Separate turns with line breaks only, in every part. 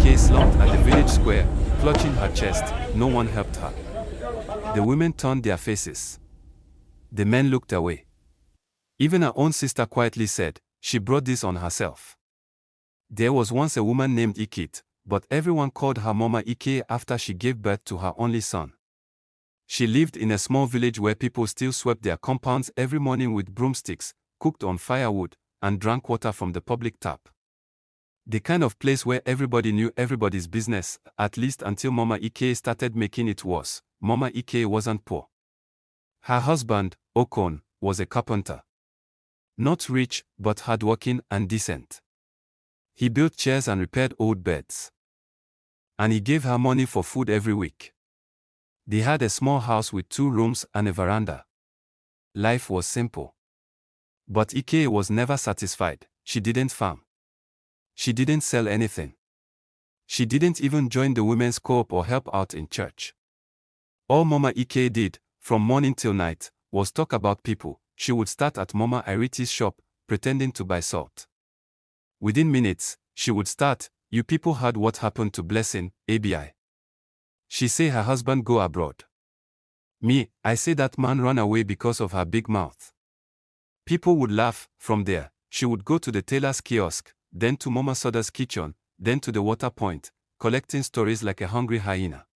Eka slumped at the village square, clutching her chest. No one helped her. The women turned their faces. The men looked away. Even her own sister quietly said, "She brought this on herself." There was once a woman named Ikit, but everyone called her Mama Eka after she gave birth to her only son. She lived in a small village where people still swept their compounds every morning with broomsticks, cooked on firewood, and drank water from the public tap. The kind of place where everybody knew everybody's business, at least until Mama Eka started making it worse. Mama Eka wasn't poor. Her husband, Okon, was a carpenter. Not rich, but hardworking and decent. He built chairs and repaired old beds. And he gave her money for food every week. They had a small house with 2 rooms and a veranda. Life was simple. But Eka was never satisfied. She didn't farm. She didn't sell anything. She didn't even join the women's co-op or help out in church. All Mama Eka did, from morning till night, was talk about people. She would start at Mama Iriti's shop, pretending to buy salt. Within minutes, she would start, "You people heard what happened to Blessing, ABI. She say her husband go abroad. Me, I say that man run away because of her big mouth." People would laugh. From there, she would go to the tailor's kiosk, then to Mama Soda's kitchen, then to the water point, collecting stories like a hungry hyena.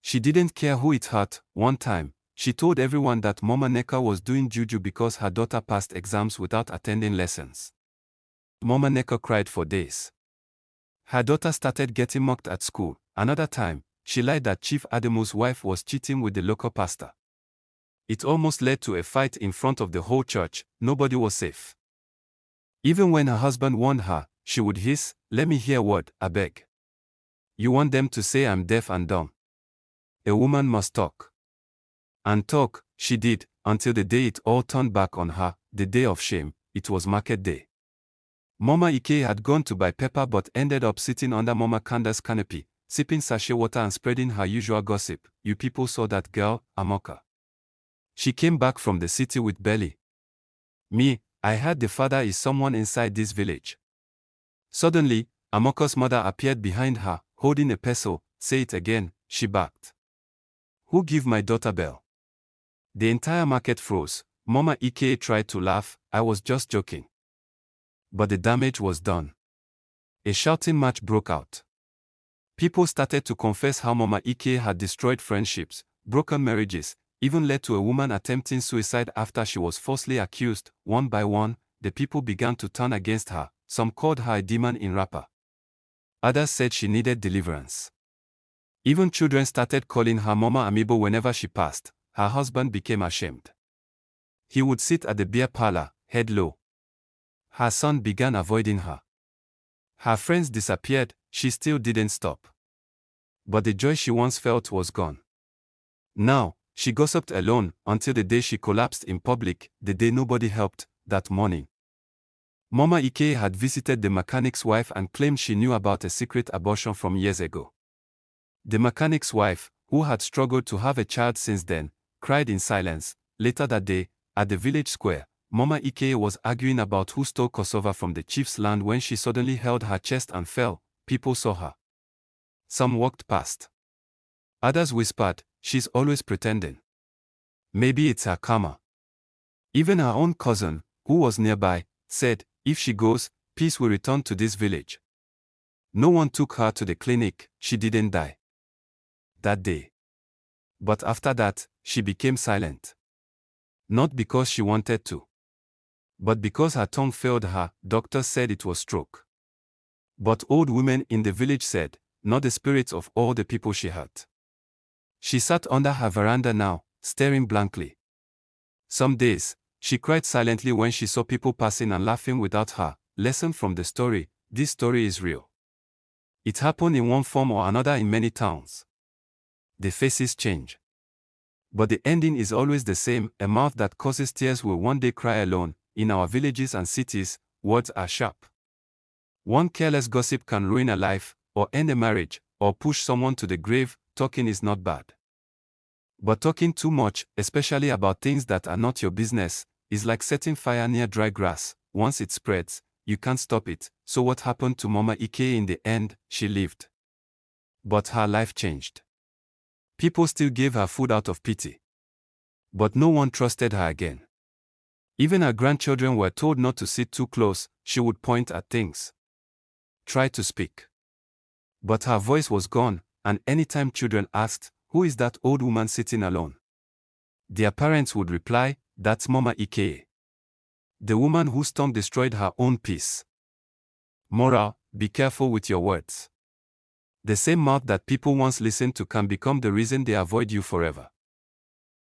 She didn't care who it hurt. One time, she told everyone that Mama Neka was doing juju because her daughter passed exams without attending lessons. Mama Neka cried for days. Her daughter started getting mocked at school. Another time, she lied that Chief Ademu's wife was cheating with the local pastor. It almost led to a fight in front of the whole church. Nobody was safe. Even when her husband warned her, she would hiss, "Let me hear word, I beg. You want them to say I'm deaf and dumb? A woman must talk." And talk, she did, until the day it all turned back on her, the day of shame. It was market day. Mama Eka had gone to buy pepper but ended up sitting under Mama Kanda's canopy, sipping sachet water and spreading her usual gossip. "You people saw that girl, Amoka. She came back from the city with belly. Me, I heard the father is someone inside this village." Suddenly, Amoka's mother appeared behind her, holding a pestle. "Say it again," she barked. "Who give my daughter bell?" The entire market froze. Mama Eka tried to laugh. "I was just joking." But the damage was done. A shouting match broke out. People started to confess how Mama Eka had destroyed friendships, broken marriages, even led to a woman attempting suicide after she was falsely accused. One by one, the people began to turn against her. Some called her a demon in wrapper. Others said she needed deliverance. Even children started calling her Mama Amiibo whenever she passed. Her husband became ashamed. He would sit at the beer parlor, head low. Her son began avoiding her. Her friends disappeared. She still didn't stop. But the joy she once felt was gone. Now, she gossiped alone until the day she collapsed in public, the day nobody helped. That morning, Mama Eka had visited the mechanic's wife and claimed she knew about a secret abortion from years ago. The mechanic's wife, who had struggled to have a child since then, cried in silence. Later that day, at the village square, Mama Eka was arguing about who stole cassava from the chief's land when she suddenly held her chest and fell. People saw her. Some walked past. Others whispered, "She's always pretending. Maybe it's her karma." Even her own cousin, who was nearby, said, "If she goes, peace will return to this village." No one took her to the clinic. She didn't die that day. But after that, she became silent. Not because she wanted to, but because her tongue failed her. Doctors said it was stroke. But old women in the village said, not the spirits of all the people she hurt. She sat under her veranda now, staring blankly. Some days, she cried silently when she saw people passing and laughing without her. Lesson from the story: this story is real. It happened in one form or another in many towns. The faces change, but the ending is always the same. A mouth that causes tears will one day cry alone. In our villages and cities, words are sharp. One careless gossip can ruin a life, or end a marriage, or push someone to the grave. Talking is not bad. But talking too much, especially about things that are not your business, is like setting fire near dry grass. Once it spreads, you can't stop it. So what happened to Mama Eka in the end? She lived. But her life changed. People still gave her food out of pity. But no one trusted her again. Even her grandchildren were told not to sit too close. She would point at things. Try to speak. But her voice was gone, and anytime children asked, "Who is that old woman sitting alone?" their parents would reply, "That's Mama Eka. The woman whose storm destroyed her own peace." Moral: be careful with your words. The same mouth that people once listened to can become the reason they avoid you forever.